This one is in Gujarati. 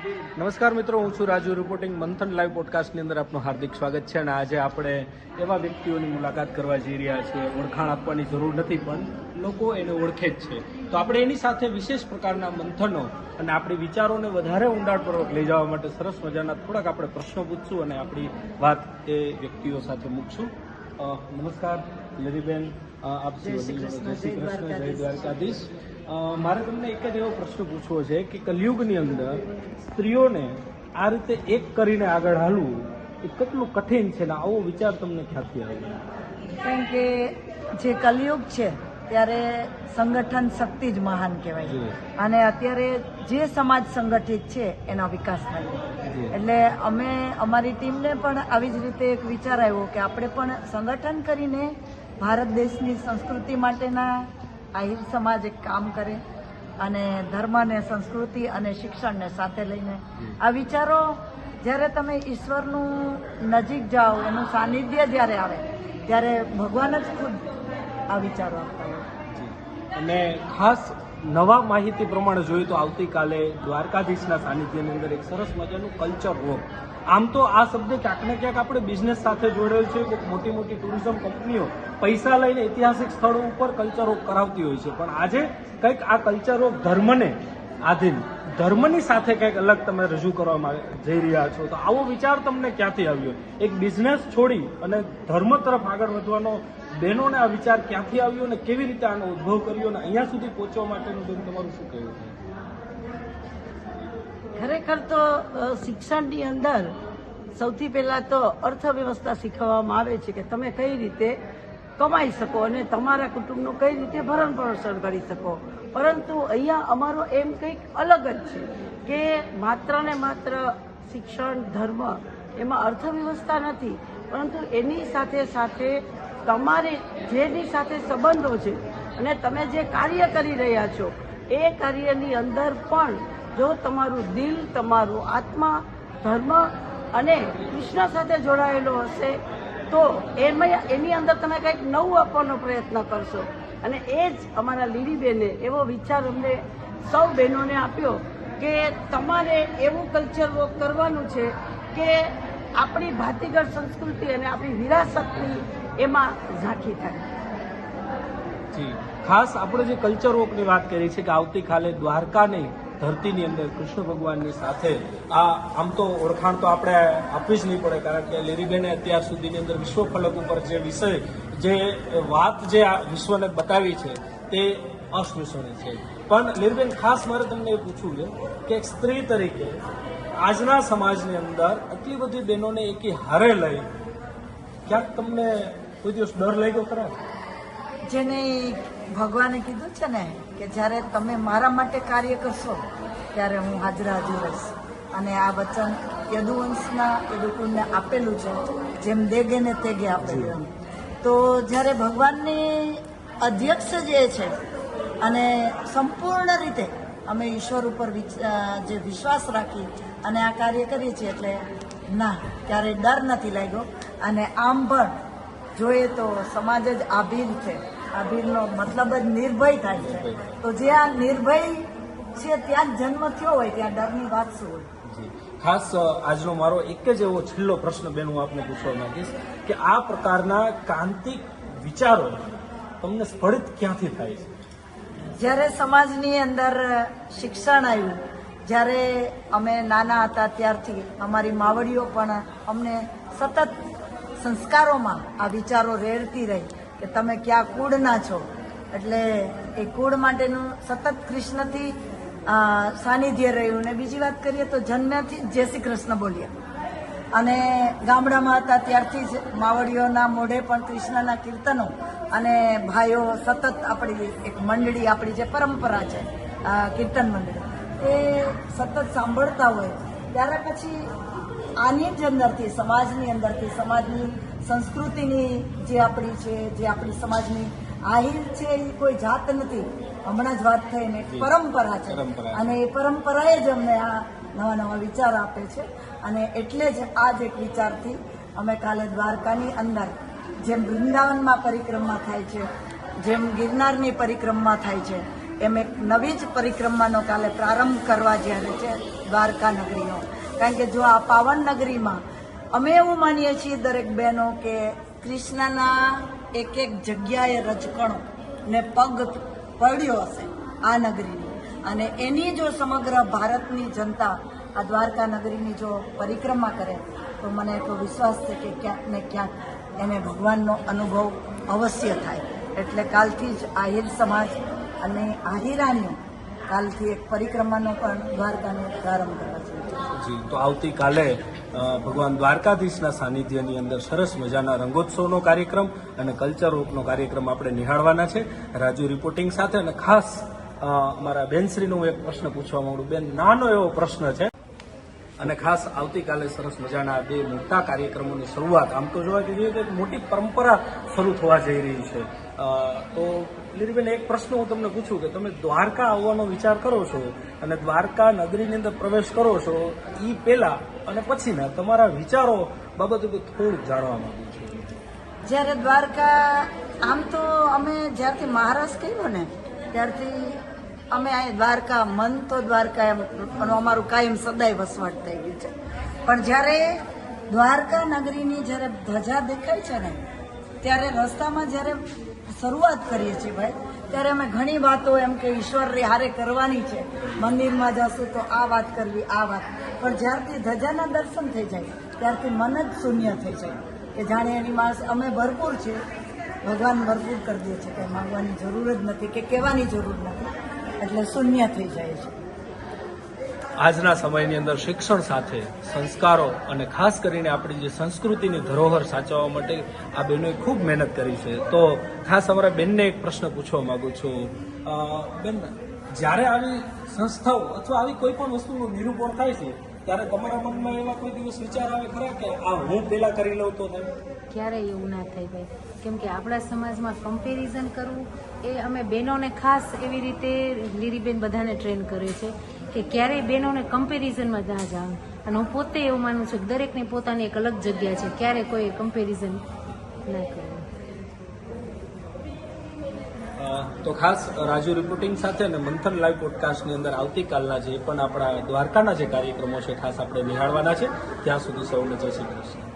નમસ્કાર મિત્રો, હું છું રાજુ. રિપોર્ટિંગ મંથન લાઈવ પોડકાસ્ટની અંદર આપનું હાર્દિક સ્વાગત છે. અને આજે આપણે એવા વ્યક્તિઓની મુલાકાત કરવા જઈ રહ્યા છીએ. ઓળખાણ આપવાની જરૂર નથી, પણ લોકો એને ઓળખે જ છે. તો આપણે એની સાથે વિશેષ પ્રકારના મંથનો અને આપણી વિચારોને વધારે ઊંડાણપૂર્વક લઈ જવા માટે સરસ મજાના થોડાક આપણે પ્રશ્નો પૂછશું અને આપણી વાત એ વ્યક્તિઓ સાથે મૂકશું. નમસ્કાર લરીબેન, આપ જય શ્રી કૃષ્ણ, જય દ્વારકાધીશ. મારે તમને એક જ એવો પ્રશ્ન પૂછવો છે કે કલયુગની અંદર સ્ત્રીઓને આ રીતે એક કરીને આગળ હાલવું એ કેટલું કઠિન છે ને આવો વિચાર તમને ક્યાંથી આવ્યો? કારણ કે જે કલયુગ છે ત્યારે સંગઠન શક્તિ જ મહાન કહેવાય, અને અત્યારે જે સમાજ સંગઠિત છે એનો વિકાસ થાય. એટલે અમે અમારી ટીમને પણ આવી જ રીતે એક વિચાર આવ્યો કે આપણે પણ સંગઠન કરીને ભારત દેશની સંસ્કૃતિ માટેના આહિર સમાજ એક કામ કરે અને ધર્મ ને સંસ્કૃતિ અને શિક્ષણને સાથે લઈને આ વિચારો જ્યારે તમે ઈશ્વરનું નજીક જાઓ, એનું સાનિધ્ય જ્યારે આવે ત્યારે ભગવાન જ ખુદ આ વિચારો આપતા હોય. અને ખાસ નવા માહિતી પ્રમાણે જોઈએ તો આવતીકાલે દ્વારકાધીશના સાનિધ્યની અંદર એક સરસ મજાનું કલ્ચર વોક. આમ તો આ શબ્દ ક્યાંક ને ક્યાંક આપણે બિઝનેસ સાથે જોડેલ છે કે મોટી મોટી ટુરિઝમ કંપનીઓ પૈસા લઈને ઐતિહાસિક સ્થળો ઉપર કલ્ચર વોક કરાવતી હોય છે, પણ આજે કંઈક આ કલ્ચર વોક ધર્મને આધીન ધર્મની સાથે કંઈક અલગ તમે રજૂ કરવામાં જઈ રહ્યા છો. તો આવો વિચાર તમને ક્યાંથી આવ્યો? એક બિઝનેસ છોડી અને ધર્મ તરફ આગળ વધવાનો બહેનોને આ વિચાર ક્યાંથી આવ્યો અને કેવી રીતે આનો ઉદ્ભવ કર્યો અને અહીંયા સુધી પહોંચવા માટેનું બેન તમારું શું કહેવું છે? ખરેખર તો શિક્ષણની અંદર સૌથી પહેલા તો અર્થવ્યવસ્થા શીખવવામાં આવે છે કે તમે કઈ રીતે કમાઈ શકો અને તમારા કુટુંબનું કઈ રીતે ભરણ પોષણ કરી શકો. પરંતુ અહીંયા અમારો એમ કંઈક અલગ જ છે કે માત્ર ને માત્ર શિક્ષણ ધર્મ એમાં અર્થવ્યવસ્થા નથી, પરંતુ એની સાથે સાથે તમારે જેની સાથે સંબંધો છે અને તમે જે કાર્ય કરી રહ્યા છો એ કાર્યની અંદર પણ જો તમારું દિલ, તમારું આત્મા ધર્મ અને કૃષ્ણ સાથે જોડાયેલો હશે તો એની અંદર તમે કંઈક નવું આપવાનો પ્રયત્ન કરશો. અને એ જ અમારા લીડીબેને એવો વિચાર અમને સૌ બહેનોને આપ્યો કે તમારે એવું કલ્ચર વોક કરવાનું છે કે આપણી ભાતીગળ સંસ્કૃતિ અને આપણી વિરાસતની એમાં ઝાંખી થાય. જી, ખાસ આપણે જે કલ્ચર વોકની વાત કરી છે કે આવતીકાલે દ્વારકાની ધરતીની અંદર કૃષ્ણ ભગવાનની સાથે આમ તો ઓળખાણ તો આપણે આપવી જ નહીં પડે, કારણ કે લીરીબેને અત્યાર સુધીની અંદર વિશ્વ ફલક ઉપર જે વિષય જે વાત જે આ વિશ્વને બતાવી છે તે અસ્પૃશ્યની છે. પણ લીરીબેન, ખાસ મારે તમને એ પૂછવું છે કે એક સ્ત્રી તરીકે આજના સમાજની અંદર આટલી બધી બહેનોને એકી હારે લઈ ક્યાંક તમને કોઈ દિવસ ડર લાગ્યો ખરા? જેને ભગવાને કીધું છે ને કે જ્યારે તમે મારા માટે કાર્ય કરશો ત્યારે હું હાજરા રહીશ, અને આ વચન યદુકુળને આપેલું છે, જેમ દેગે ને તેગે આપેલું. તો જ્યારે ભગવાનની અધ્યક્ષ જે છે અને સંપૂર્ણ રીતે અમે ઈશ્વર ઉપર જે વિશ્વાસ રાખી અને આ કાર્ય કરીએ છીએ એટલે ના, ક્યારેય ડર નથી લાગ્યો. અને આમ પણ જોઈએ તો સમાજ જ આભીર છે, આભીરનો મતલબ જ નિર્ભય થાય છે. તો જે આ નિર્ભય છે ત્યાં જન્મ થયો હોય ત્યાં ડરની વાત શું હોય? ખાસ આજનો મારો એક જ એવો છેલ્લો પ્રશ્ન બેન હું આપને પૂછવા માંગીશ કે આ પ્રકારના ક્રાંતિક વિચારો તમને સ્ફળિત ક્યાંથી થાય છે? જ્યારે સમાજની અંદર શિક્ષણ આવ્યું, જ્યારે અમે નાના હતા ત્યારથી અમારી માવડીઓ પણ અમને સતત સંસ્કારોમાં આ વિચારો રેડતી રહી કે તમે ક્યાં કુળના છો. એટલે એ કુળ માટેનું સતત કૃષ્ણથી સાનિધ્ય રહ્યું. ને બીજી વાત કરીએ તો જન્મથી જય શ્રી કૃષ્ણ બોલ્યા, અને ગામડામાં હતા ત્યારથી જ માવડીઓના મોઢે પણ કૃષ્ણના કીર્તનો, અને ભાઈઓ સતત આપણી એક મંડળી, આપણી જે પરંપરા છે કીર્તન મંડળી, એ સતત સાંભળતા હોય. ત્યારે પછી આની જ અંદરથી સમાજની સંસ્કૃતિની જે આપણી છે, જે આપણી સમાજની આહિર છે, એ કોઈ જાત નથી, હમણાં જ વાત થઈ ને પરંપરા છે, અને એ પરંપરાએ જ અમને આ નવા નવા વિચાર આપે છે. અને એટલે જ આ જ એક વિચારથી અમે કાલે દ્વારકાની અંદર જેમ વૃંદાવનમાં પરિક્રમા થાય છે, જેમ ગિરનારની પરિક્રમા થાય છે, એમ એક નવી જ પરિક્રમાનો કાલે પ્રારંભ કરવા જ્યારે છે દ્વારકા નગરીનો. કારણ કે જો આ પાવન નગરીમાં અમે એવું માનીએ છીએ દરેક બહેનો કે કૃષ્ણના એક એક જગ્યાએ રજકણો ને પગ પડ્યો હશે આ નગરીની, અને એની જો સમગ્ર ભારતની જનતા આ દ્વારકા નગરીની જો પરિક્રમા કરે તો મને એટલો વિશ્વાસ છે કે ક્યાંક ને ક્યાંક એને ભગવાનનો અનુભવ અવશ્ય થાય. એટલે કાલથી જ આહિર સમાજ અને આહિરાણીઓ કાલથી એક પરિક્રમાનો પણ દ્વારકાનો પ્રારંભ કરવા જોઈએ. જી, તો આવતીકાલે ભગવાન દ્વારકાધીશના સાનિધ્યની અંદર સરસ મજાના રંગોત્સવનો કાર્યક્રમ અને કલ્ચર વોકનો કાર્યક્રમ આપણે નિહાળવાના છે રાજુ રિપોર્ટિંગ સાથે. અને ખાસ અમારા બેનશ્રીનો હું એક પ્રશ્ન પૂછવા માંગુ. બેન, નાનો એવો પ્રશ્ન છે, અને ખાસ આવતીકાલે સરસ મજાના બે મોટા કાર્યક્રમોની શરૂઆત આમ તો જોવા જઈએ તો એક મોટી પરંપરા શરૂ થવા જઈ રહી છે. તો લીલીબેન, એક પ્રશ્ન હું તમને પૂછું કે તમે દ્વારકા આવવાનો વિચાર કરો છો અને દ્વારકા નગરીની અંદર પ્રવેશ કરો છો, એ પહેલા અને પછીના તમારા વિચારો બાબતે થોડુંક જાણવા માંગુ છું. જ્યારે દ્વારકા, આમ તો અમે જ્યારથી મહારાષ્ટ્ર કર્યું ને ત્યારથી અમે આ દ્વારકા, મન તો દ્વારકા એમ અમારું કાયમ સદાય વસવાટ થઈ ગયું છે. પણ જ્યારે દ્વારકા નગરીની જ્યારે ધજા દેખાય છે ને ત્યારે રસ્તામાં જ્યારે શરૂઆત કરીએ છીએ ભાઈ, ત્યારે અમે ઘણી વાતો એમ કે ઈશ્વર હારે કરવાની છે, મંદિરમાં જશું તો આ વાત કરવી, આ વાત. પણ જ્યારથી ધજાના દર્શન થઈ જાય ત્યારથી મન જ શૂન્ય થઈ જાય કે જાણે એની માણસ અમે ભરપૂર છે, ભગવાન ભરપૂર કરી દે છે, કંઈ માંગવાની જરૂર જ નથી કે કહેવાની જરૂર નથી, એટલે શૂન્ય થઈ જાય છે. આજના સમયની અંદર શિક્ષણ સાથે સંસ્કારો અને ખાસ કરીને આપણી જે સંસ્કૃતિની ધરોહર સાચવવા માટે આ બહેનોએ ખૂબ મહેનત કરી છે. તો ખાસ અમારા બેનને એક પ્રશ્ન પૂછવા માંગુ છું. બેન, જ્યારે આવી સંસ્થાઓ અથવા આવી કોઈ પણ વસ્તુનું નિરૂપણ થાય છે ત્યારે તમારા મનમાં એવા કોઈ દિવસ વિચાર આવે ખરા કે આ હું પેલા કરી લઉં તો થાય? ક્યારેય એવું ના થાય ભાઈ, કેમ કે આપણા સમાજમાં કમ્પેરિઝન કરવું એ અમે બહેનોને ખાસ એવી રીતે લીરીબેન બધાને ટ્રેન કરે છે કે ક્યારેય બહેનોને કમ્પેરિઝનમાં ના જાવ. અને હું પોતે એવું માનું છું કે દરેકની પોતાની એક અલગ જગ્યા છે, ક્યારે કોઈ કમ્પેરિઝન ના કરવું. તો ખાસ રાજુ રિપોર્ટિંગ સાથે અને મંથન લાઈવ પોડકાસ્ટની અંદર આવતીકાલના જે પણ આપણા દ્વારકાના જે કાર્યક્રમો છે ખાસ આપણે નિહાળવાના છે. ત્યાં સુધી સૌને જય શ્રી કૃષ્ણ.